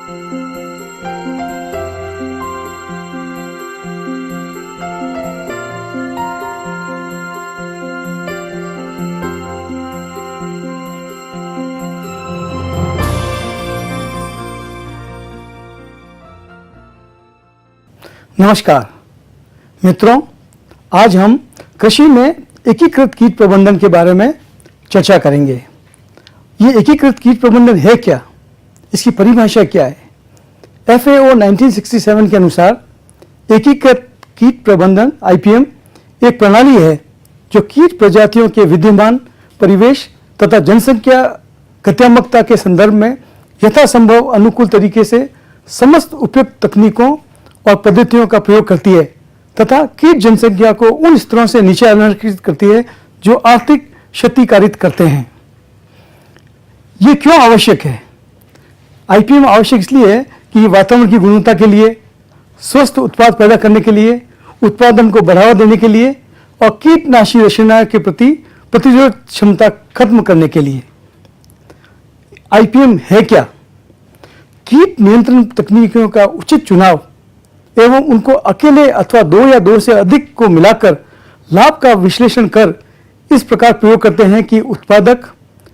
नमस्कार मित्रों, आज हम कृषि में एकीकृत कीट प्रबंधन के बारे में चर्चा करेंगे। ये एकीकृत कीट प्रबंधन है क्या, इसकी परिभाषा क्या है? FAO 1967 के अनुसार एकीकृत कीट प्रबंधन IPM एक प्रणाली है जो कीट प्रजातियों के विद्यमान परिवेश तथा जनसंख्या गत्यात्मकता के संदर्भ में यथासंभव अनुकूल तरीके से समस्त उपयुक्त तकनीकों और पद्धतियों का प्रयोग करती है तथा कीट जनसंख्या को उन स्तरों से नीचे अनुकूलित करती है जो आर्थिक क्षतिकारित करते हैं। ये क्यों आवश्यक है? IPM आवश्यक इसलिए है कि वातावरण की गुणवत्ता के लिए, स्वस्थ उत्पाद पैदा करने के लिए, उत्पादन को बढ़ावा देने के लिए और कीटनाशी रसायनों के प्रति प्रतिरोधक क्षमता खत्म करने के लिए। IPM है क्या? कीट नियंत्रण तकनीकों का उचित चुनाव एवं उनको अकेले अथवा दो या दो से अधिक को मिलाकर लाभ का विश्लेषण कर इस प्रकार प्रयोग करते हैं कि उत्पादक,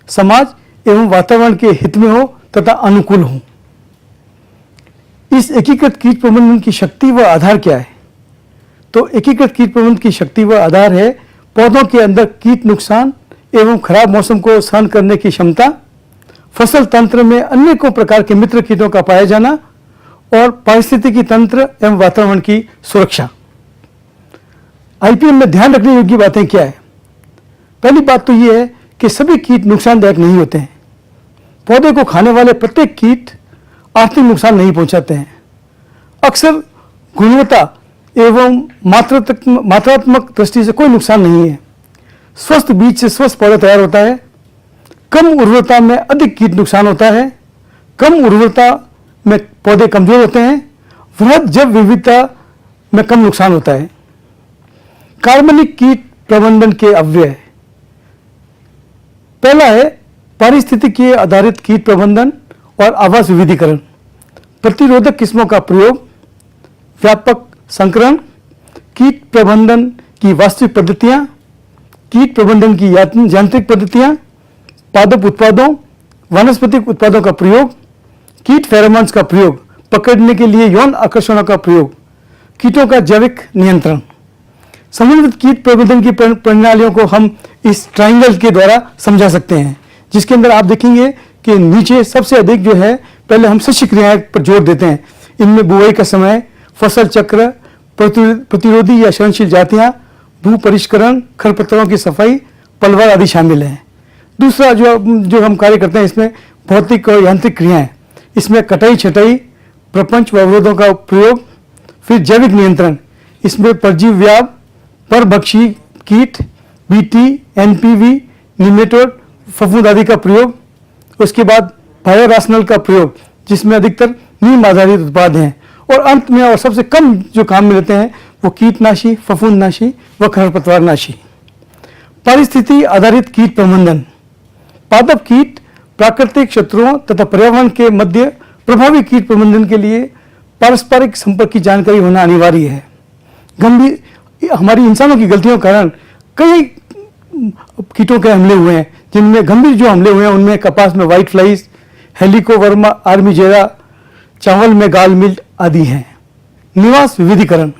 समाज एवं वातावरण के हित में हो तथा अनुकूल हो। इस एकीकृत कीट प्रबंधन की शक्ति व आधार क्या है? तो एकीकृत कीट प्रबंधन की शक्ति व आधार है पौधों के अंदर कीट नुकसान एवं खराब मौसम को सहन करने की क्षमता, फसल तंत्र में अनेकों प्रकार के मित्र कीटों का पाया जाना और पारिस्थितिकी तंत्र एवं वातावरण की सुरक्षा। IPM में ध्यान रखने योग्य बातें क्या है? पहली बात तो यह है कि सभी कीट नुकसानदायक नहीं होते हैं। पौधे को खाने वाले प्रत्येक कीट आर्थिक नुकसान नहीं पहुंचाते हैं। अक्सर गुणवत्ता एवं मात्रात्मक दृष्टि से कोई नुकसान नहीं है। स्वस्थ बीज से स्वस्थ पौधा तैयार होता है। कम उर्वरता में अधिक कीट नुकसान होता है। कम उर्वरता में पौधे कमजोर होते हैं। वृहद जैव विविधता में कम नुकसान होता है। कार्बनिक कीट प्रबंधन के अव्यय, पहला है पारिस्थितिकी आधारित कीट प्रबंधन और आवास विविधीकरण, प्रतिरोधक किस्मों का प्रयोग, व्यापक संकरण, कीट प्रबंधन की वास्तविक पद्धतियां, कीट प्रबंधन की यांत्रिक पद्धतियां, पादप उत्पादों, वानस्पतिक उत्पादों का प्रयोग, कीट फेरोमोन्स का प्रयोग, पकड़ने के लिए यौन आकर्षणों का प्रयोग, कीटों का जैविक नियंत्रण। समन्वित कीट प्रबंधन की प्रणालियों को हम इस ट्रायंगल के द्वारा समझा सकते हैं, जिसके अंदर आप देखेंगे कि नीचे सबसे अधिक जो है, पहले हम सस्य क्रियाएं पर जोर देते हैं। इनमें बुआई का समय, फसल चक्र, प्रतिरोधी या सहनशील जातियां, भू परिष्करण, खरपतवारों की सफाई, पलवार आदि शामिल हैं। दूसरा जो हम कार्य करते हैं, इसमें भौतिक और यांत्रिक क्रियाएं, इसमें कटाई, छटाई, प्रपंच व अवरोधों का प्रयोग। फिर जैविक नियंत्रण, इसमें परजीवी व्याप, परभक्षी कीट, BT, NPV, निमेटोड, फफूंद आदि का प्रयोग। उसके बाद बायोरासनल का प्रयोग, जिसमें अधिकतर नीम आधारित उत्पाद हैं। और अंत में और सबसे कम जो काम में लेते हैं वो कीटनाशी, फफूंदनाशी व खरपतवारनाशी। पारिस्थितिकी आधारित कीट प्रबंधन, पादप कीट, प्राकृतिक शत्रुओं तथा पर्यावरण के मध्य प्रभावी कीट प्रबंधन के लिए पारस्परिक संपर्क की जानकारी होना अनिवार्य है। हमारी इंसानों की गलतियों के कारण कई कीटों के हमले हुए हैं, जिनमें गंभीर जो हमले हुए हैं उनमें कपास में व्हाइट फ्लाइज, हेलिकोवर्मा आर्मीजेरा, चावल में गाल मिल्ट आदि हैं। निवास विविधीकरण,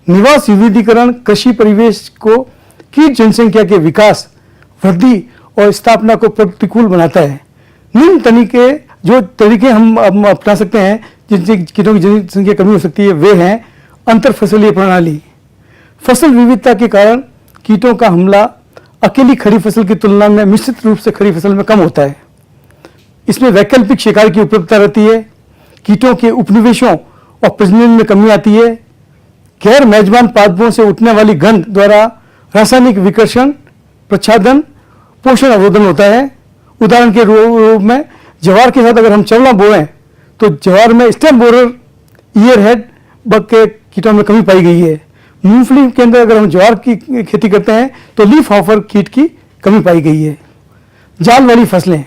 निवास विविधीकरण कृषि परिवेश को कीट जनसंख्या के विकास, वृद्धि और स्थापना को प्रतिकूल बनाता है। निम्न तरीके हम अपना सकते हैं जिनसे कीटों की जनसंख्या कमी हो सकती है, वे हैं अंतर फसलीय प्रणाली। फसल विविधता के कारण कीटों का हमला अकेली खड़ी फसल की तुलना में मिश्रित रूप से खड़ी फसल में कम होता है। इसमें वैकल्पिक शिकार की उपलब्धता रहती है। कीटों के उपनिवेशों और प्रजनन में कमी आती है। गैर मेजबान पादपों से उठने वाली गंध द्वारा रासायनिक विकर्षण, प्रच्छादन, पोषण अवरोधन होता है। उदाहरण के रूप में ज्वार के साथ अगर हम चवला बोएं तो ज्वार में stem borer, year head bug के कीटों में कमी पाई गई है। मूंगफली के अंदर अगर हम ज्वार की खेती करते हैं तो लीफ हॉपर कीट की कमी पाई गई है। जाल वाली फसलें,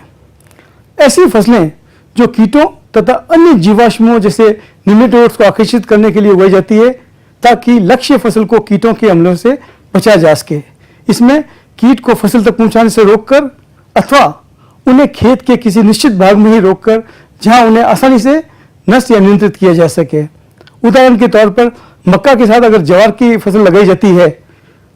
ऐसी फसलें जो कीटों तथा अन्य जीवाश्मों जैसे निमेटोड्स को आकर्षित करने के लिए उगाई जाती है, ताकि लक्ष्य फसल को कीटों के हमलों से बचाया जा सके। इसमें कीट को फसल तक पहुंचाने से रोककर अथवा उन्हें खेत के किसी निश्चित भाग में ही रोककर जहां उन्हें आसानी से नष्ट या नियंत्रित किया जा सके। उदाहरण के तौर पर मक्का के साथ अगर ज्वार की फसल लगाई जाती है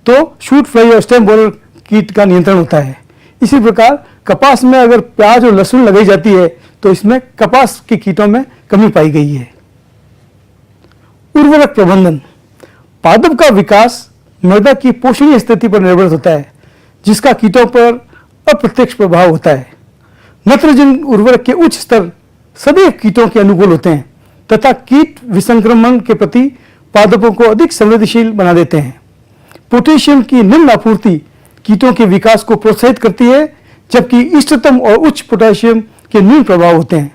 तो शूट फ्लाई और स्टेम बोरर कीट का नियंत्रण होता है। इसी प्रकार कपास में अगर प्याज और लहसुन लगाई जाती है तो इसमें कपास के कीटों में कमी पाई गई है। उर्वरक प्रबंधन। पादप का विकास मृदा की पोषणीय स्थिति पर निर्भर होता है, जिसका कीटों पर अप्रत्यक्ष प्रभाव होता है। नाइट्रोजन उर्वरक के उच्च स्तर सदैव कीटों के अनुकूल होते हैं तथा कीट विसंक्रमण के प्रति पादपों को अधिक संवेदनशील बना देते हैं। पोटेशियम की निम्न आपूर्ति कीटों के विकास को प्रोत्साहित करती है, जबकि इष्टतम और उच्च पोटेशियम के न्यून प्रभाव होते हैं।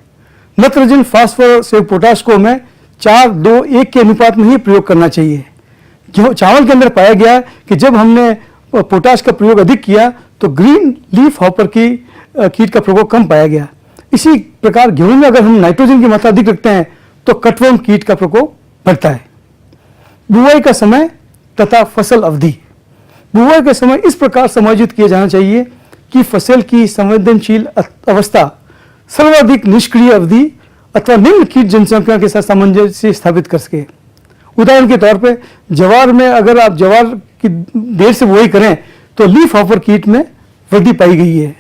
नाइट्रोजन, फास्फोरस और पोटाश को हमें 4:2:1 के अनुपात में ही प्रयोग करना चाहिए। जो चावल के अंदर पाया गया कि जब हमने पोटाश का प्रयोग अधिक किया तो ग्रीन लीफ हॉपर की कीट का प्रकोप कम पाया गया। इसी प्रकार गेहूं में अगर हम नाइट्रोजन की मात्रा अधिक रखते हैं तो कटवर्म कीट का प्रकोप बढ़ता है। बुआई का समय तथा फसल अवधि। बुआई का समय इस प्रकार समायोजित किया जाना चाहिए कि फसल की संवेदनशील अवस्था सर्वाधिक निष्क्रिय अवधि अथवा निम्न कीट जनसंख्या के साथ सामंजस्य स्थापित कर सके। उदाहरण के तौर पर ज्वार में अगर आप ज्वार की देर से बुआई करें तो लीफ हॉपर कीट में वृद्धि पाई गई है।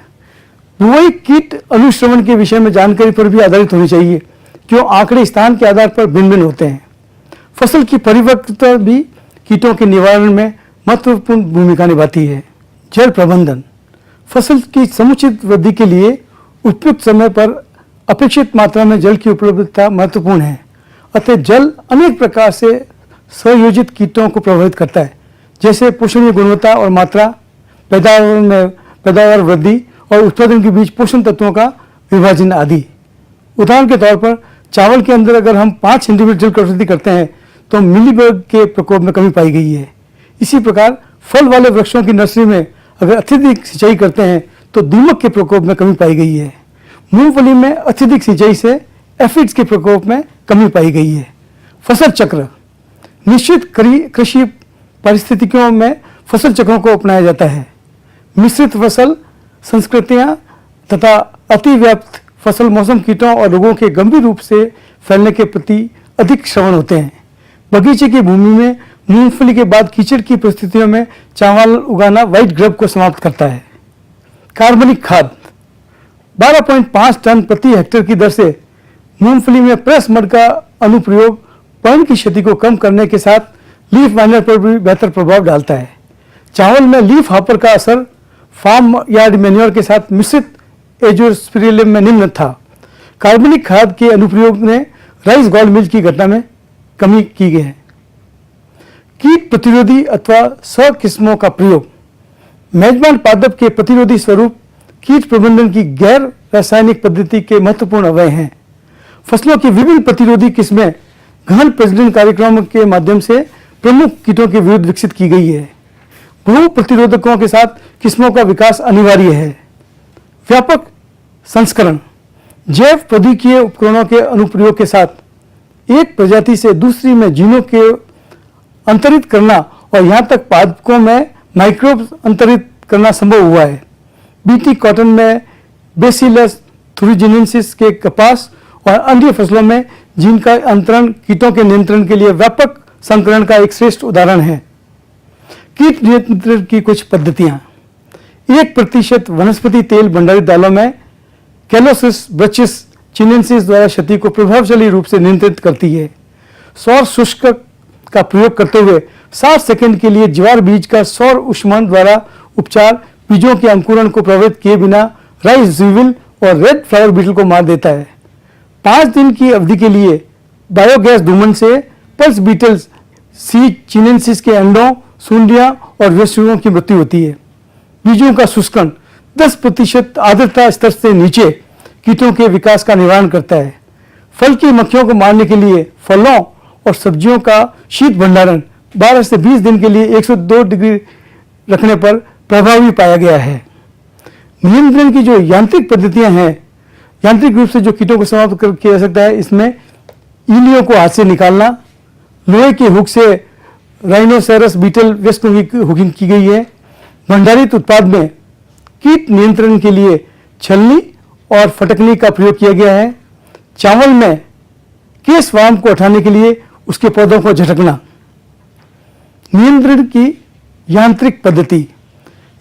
बुआई कीट अनुश्रवण के विषय में जानकारी पर भी आधारित होनी चाहिए, क्यों आंकड़े स्थान के आधार पर भिन्न भिन्न होते हैं। फसल की परिपक्वता भी कीटों के निवारण में महत्वपूर्ण भूमिका निभाती है। जल प्रबंधन। फसल की समुचित वृद्धि के लिए उपयुक्त समय पर अपेक्षित मात्रा में जल की उपलब्धता महत्वपूर्ण है। अतः जल अनेक प्रकार से संयोजित कीटों को प्रभावित करता है, जैसे पोषणीय गुणवत्ता और मात्रा, पैदावार वृद्धि और उत्पादन के बीच पोषण तत्वों का विभाजन आदि। उदाहरण के तौर पर चावल के अंदर अगर हम 5 सेंटीमीटर जल कटौती करते हैं तो मिलीबग के प्रकोप में कमी पाई गई है। इसी प्रकार फल वाले वृक्षों की नर्सरी में अगर अत्यधिक सिंचाई करते हैं तो दीमक के प्रकोप में कमी पाई गई है। मूंगफली में अत्यधिक सिंचाई से एफिड्स के प्रकोप में कमी पाई गई है। फसल चक्र। निश्चित कृषि परिस्थितियों में फसल चक्रों को अपनाया जाता है। मिश्रित फसल संस्कृतियां तथा अतिव्याप्त फसल मौसम कीटों और रोगों के गंभीर रूप से फैलने के प्रति अधिक श्रवण होते हैं। बगीचे की भूमि में मूंगफली के बाद कीचड़ की परिस्थितियों में चावल उगाना व्हाइट ग्रब को समाप्त करता है। कार्बनिक खाद। 12.5 टन प्रति हेक्टेयर की दर से मूंगफली में प्रेस मड का अनुप्रयोग पर्ण की क्षति को कम करने के साथ लीफ माइनर पर भी बेहतर प्रभाव डालता है। चावल में लीफ हॉपर का असर फार्म यार्ड मैन्योर के साथ मिश्रित एजोस्पिरिलम में निम्न था। कार्बनिक खाद के अनुप्रयोग ने राइस गॉल मिल की घटना में कमी की गई है। कीट प्रतिरोधी अथवा किस्मों का प्रयोग। मेजबान पादप के प्रतिरोधी स्वरूप कीट प्रबंधन की गैर रासायनिक पद्धति के महत्वपूर्ण अवयव हैं। फसलों की विभिन्न प्रतिरोधी किस्में गहन प्रजनन कार्यक्रमों के माध्यम से प्रमुख कीटों के विरुद्ध विकसित की गई है। बहु प्रतिरोधकों के साथ किस्मों का विकास अनिवार्य है। व्यापक संस्करण। जैव प्रौद्योगिकी उपकरणों के अनुप्रयोग के साथ एक प्रजाति से दूसरी में जीनों के अंतरित करना और यहाँ तक पादपों में माइक्रोब अंतरित करना संभव हुआ है। बीटी कॉटन में बेसिलस थुरिजिनेंसिस के कपास और अन्य फसलों में जीन का अंतरण कीटों के नियंत्रण के लिए व्यापक संकरण का एक श्रेष्ठ उदाहरण है। कीट नियंत्रण की कुछ पद्धतियां। 1% वनस्पति तेल भंडारित दालों में कैलोसिस ब्रचिस चिनेंसिस द्वारा क्षति को प्रभावशाली रूप से नियंत्रित करती है। सौर शुष्क का प्रयोग करते हुए 60 सेकंड के लिए ज्वार बीज का सौर ऊष्मन द्वारा उपचार बीजों के अंकुरण को प्रभावित किए बिना राइस ज़ीविल और रेड फ्लावर बीटल को मार देता है। 5 दिन की अवधि के लिए बायोगैस धूमन से पल्स बीटल्स सी चिनेंसिस के अंडों, सूंडियां और वेस्टुओं की मृत्यु होती है। बीजों का शुष्कन 10% आर्द्रता स्तर से नीचे कीटों के विकास का निवारण करता है। फल की मक्खियों को मारने के लिए फलों और सब्जियों का शीत भंडारण 12 से 20 दिन के लिए 102 डिग्री रखने पर प्रभावी पाया गया है। नियंत्रण की जो यांत्रिक पद्धतियां हैं, यांत्रिक रूप से जो कीटों को समाप्त किया जा सकता है, इसमें इलियों को हाथ से निकालना, लोहे के हुक से राइनोसेरस बीटल वेस्ट को हुकिंग की गई है। भंडारित उत्पाद में कीट नियंत्रण के लिए छलनी और फटकनी का प्रयोग किया गया है। चावल में केस वार्म को हटाने के लिए उसके पौधों को झटकना। नियंत्रण की यांत्रिक पद्धति,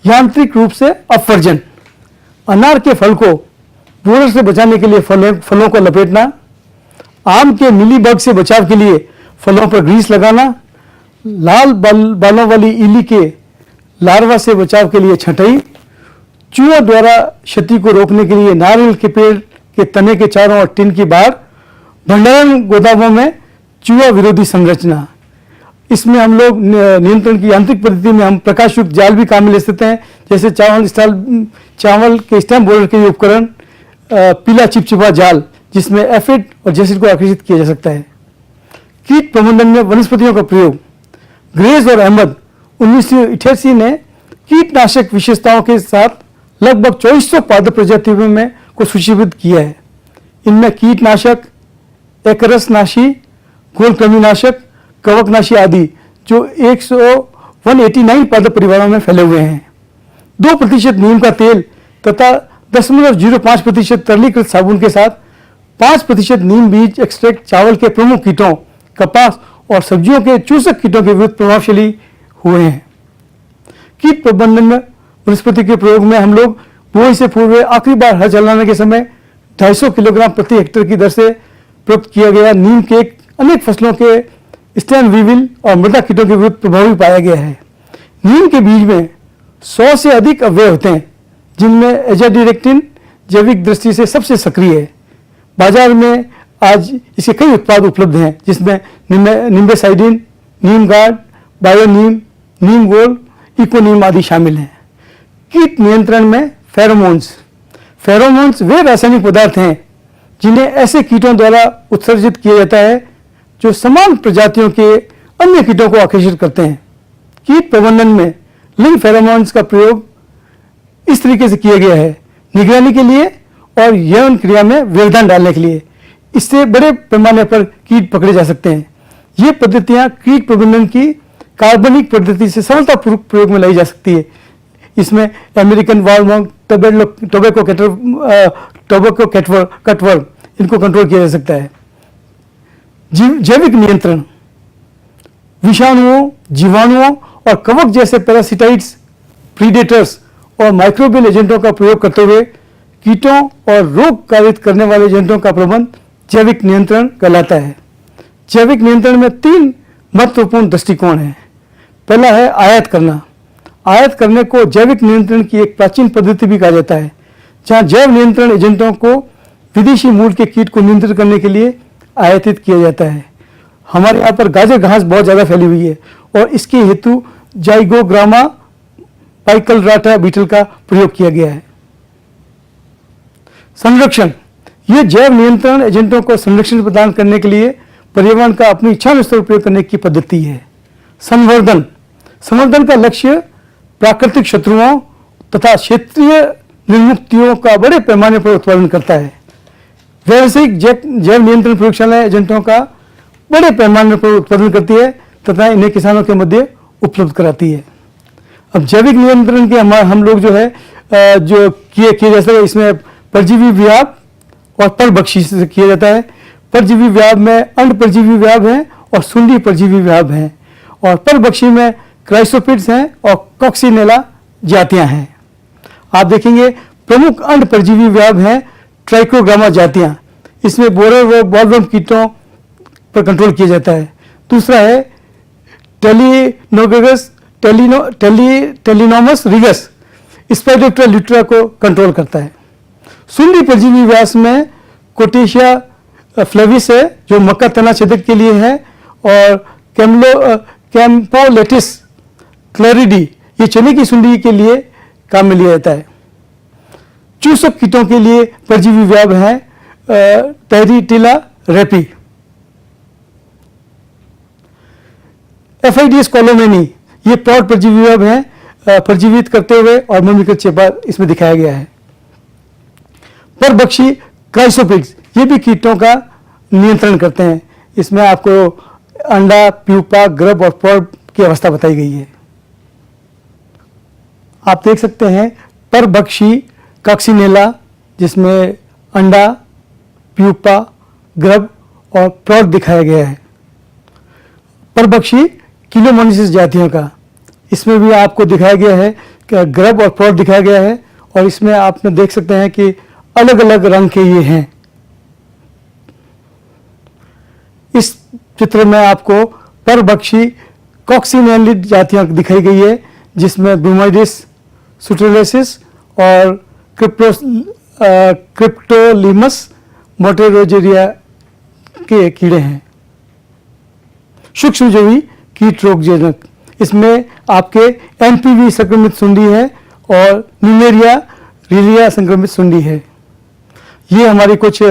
यांत्रिक रूप से अपवर्जन, अनार के फल को बोरर से बचाने के लिए फलों को लपेटना, आम के मिलीबग से बचाव के लिए फलों पर ग्रीस लगाना, लाल बालों वाली इली के लार्वा से बचाव के लिए छंटाई, चूहों द्वारा क्षति को रोकने के लिए नारियल के पेड़ के तने के चारों ओर टिन की बार, भंडारण गोदामों में चूहा विरोधी संरचना। इसमें हम लोग नियंत्रण की यांत्रिक पद्धति में हम प्रकाश युक्त जाल भी काम में ले सकते हैं, जैसे चावल के स्टैम्प बोर्डर के उपकरण, पीला चिपचिपा जाल जिसमें एफिड और जेसिड को आकर्षित किया जा सकता है। कीट प्रबंधन में वनस्पतियों का प्रयोग। ग्रेज और अहमद 1988 ने कीटनाशक विशेषताओं के साथ लगभग 2400 पादप प्रजातियों में को सूचीबद्ध किया है। इनमें कीटनाशक, एकरसनाशी, घोलकृमिनाशक, कवकनाशी आदि जो 189 पादप परिवारों में फैले हुए हैं। 2% नीम का तेल तथा 0.05% तरलीकृत साबुन के साथ 5% नीम बीज एक्सट्रैक्ट चावल के प्रमुख कीटों, कपास और सब्जियों के चूसक कीटों के विरुद्ध प्रभावशाली हुए हैं। कीट प्रबंधन में वनस्पति के प्रयोग में हम लोग बुआई से पूर्व आखिरी बार हल चलाने के समय 250 किलोग्राम प्रति हेक्टेयर की दर से प्राप्त किया गया नीम के अनेक फसलों के स्टेम वीविल और मृदा कीटों के विरुद्ध प्रभावी पाया गया है। नीम के बीज में 100 से अधिक अवयव होते हैं, जिनमें एजाडिरेक्टिन जैविक दृष्टि से सबसे सक्रिय है। बाजार में आज इसके कई उत्पाद उपलब्ध हैं, जिसमें निम्बेसाइडिन, नीम गार्ड, बायोनीम, नीम गोल, इकोनीम आदि शामिल हैं। कीट नियंत्रण में फेरोमोन्स। फेरोमोन्स वे रासायनिक पदार्थ हैं जिन्हें ऐसे कीटों द्वारा उत्सर्जित किया जाता है जो समान प्रजातियों के अन्य कीटों को आकर्षित करते हैं। कीट प्रबंधन में लिंक फेरोमोन्स का प्रयोग इस तरीके से किया गया है, निगरानी के लिए और यौन क्रिया में व्यवधान डालने के लिए। इससे बड़े पैमाने पर कीट पकड़े जा सकते हैं। ये पद्धतियां कीट प्रबंधन की कार्बनिक पद्धति से सरलतापूर्वक प्रयोग में लाई जा सकती है। इसमें अमेरिकन वालमॉन्ग, टोबैको कटवर्म इनको कंट्रोल किया जा सकता है। जैविक नियंत्रण, विषाणुओं, जीवाणुओं और कवक जैसे पैरासिटाइड्स, प्रीडेटर्स और माइक्रोबियल एजेंटों का प्रयोग करते हुए कीटों और रोग कारित करने वाले एजेंटों का प्रबंध जैविक नियंत्रण कहलाता है। जैविक नियंत्रण में 3 महत्वपूर्ण दृष्टिकोण हैं। पहला है आयात करना। आयात करने को जैविक नियंत्रण की एक प्राचीन पद्धति भी कहा जाता है, जहां जैव नियंत्रण एजेंटों को विदेशी मूल के कीट को नियंत्रित करने के लिए आयातित किया जाता है। हमारे यहाँ पर गाजर घास बहुत ज़्यादा फैली हुई है और इसके हेतु जाइगोग्रामा पाइकलराटा बीटल का प्रयोग किया गया है। संरक्षण, ये जैव नियंत्रण एजेंटों को संरक्षण प्रदान करने के लिए पर्यावरण का अपनी इच्छानुसार उपयोग करने की पद्धति है। संवर्धन, संवर्धन का लक्ष्य प्राकृतिक शत्रुओं तथा क्षेत्रीय निर्मुक्तियों का बड़े पैमाने पर उत्पादन करता है। व्यावसायिक जैव नियंत्रण प्रयोगशालाएं एजेंटों का बड़े पैमाने पर उत्पादन करती है तथा इन्हें किसानों के मध्य उपलब्ध कराती है। अब जैविक नियंत्रण के हम लोग जो है जो किए जाता है, इसमें परजीवी व्याप और परभक्षी से किया जाता है। परजीवी व्याप में अंड परजीवी व्याप हैं और सुंडी परजीवी व्याप हैं, और परभक्षी में क्राइसोपिड्स हैं और कॉक्सिनेला जातियां हैं। आप देखेंगे प्रमुख अंड परजीवी व्याप हैं ट्राइकोग्रामा जातियां। इसमें बोरर व बॉलवर्म कीटों पर कंट्रोल किया जाता है। दूसरा है टेलिनोमस रिगस, स्पाइडोप्टेरा ल्यूट्रा को कंट्रोल करता है। सुंडी परजीवी व्यास में कोटेशिया फ्लेविस है जो मक्का तना छेदक के लिए है, और कैम्पोलेटिस क्लैरिडी ये चने की सुंडी के लिए काम में लिया जाता है। चूसक कीटों के लिए परजीवी व्याप है टेरिटिला रेपी। एफआईडीएस कोलोमेनी ये प्रौढ़ परजीवी व्याप है परजीवित करते हुए और मम्मीकृत चेपा इसमें दिखाया गया है। परभक्षी क्राइसोपिड्स, ये भी कीटों का नियंत्रण करते हैं। इसमें आपको अंडा, प्यूपा, ग्रब और पॉड की अवस्था बताई गई है। आप देख सकते हैं परभक्षी कॉक्सिनेला, जिसमें अंडा, प्यूपा, ग्रब और प्रौढ़ दिखाया गया है। परभक्षी किलोमोनिसिस जातियों का, इसमें भी आपको दिखाया गया है कि ग्रब और प्रौढ़ दिखाया गया है, और इसमें आपने देख सकते हैं कि अलग अलग रंग के ये हैं। इस चित्र में आपको परभक्षी कॉक्सिनेलिड जातियां दिखाई गई है, जिसमें ब्रूमोइडिस, सुट्रोलेसिस और क्रिप्टोलीमस मोटेरोजेरिया के कीड़े हैं। सूक्ष्मजीवी कीट रोगजनक, इसमें आपके एनपीवी संक्रमित सुंडी है और न्यूमेरिया रिलिया संक्रमित सुंडी है। ये हमारी कुछ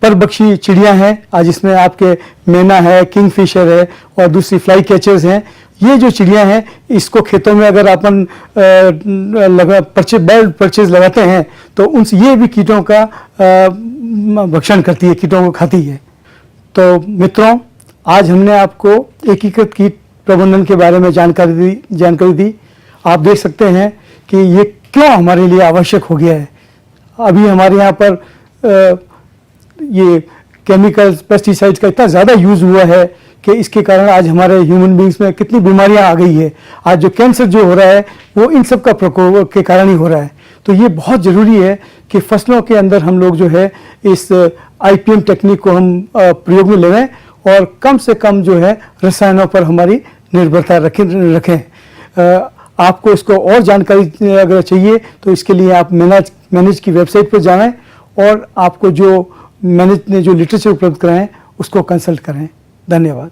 परभक्षी चिड़ियां हैं, आज इसमें आपके मैना है, किंगफिशर है और दूसरी फ्लाई कैचर्स हैं। ये जो चिड़ियां हैं, इसको खेतों में अगर अपन बर्ड परचेज लगाते हैं तो उनसे ये भी कीटों का भक्षण करती है, कीटों को खाती है। तो मित्रों, आज हमने आपको एकीकृत कीट प्रबंधन के बारे में जानकारी दी। आप देख सकते हैं कि ये क्यों हमारे लिए आवश्यक हो गया है। अभी हमारे यहाँ पर ये केमिकल्स, पेस्टिसाइड्स का इतना ज़्यादा यूज़ हुआ है कि इसके कारण आज हमारे ह्यूमन बींग्स में कितनी बीमारियां आ गई है। आज जो कैंसर जो हो रहा है वो इन सब का प्रकोप के कारण ही हो रहा है। तो ये बहुत ज़रूरी है कि फसलों के अंदर हम लोग जो है इस IPM टेक्निक को हम प्रयोग में लें और कम से कम जो है रसायनों पर हमारी निर्भरता रखें। आपको इसको और जानकारी अगर चाहिए तो इसके लिए आप मैनेज की वेबसाइट पर जाएं और आपको जो मैनेज ने जो लिटरेचर उपलब्ध कराएं उसको कंसल्ट करें। धन्यवाद।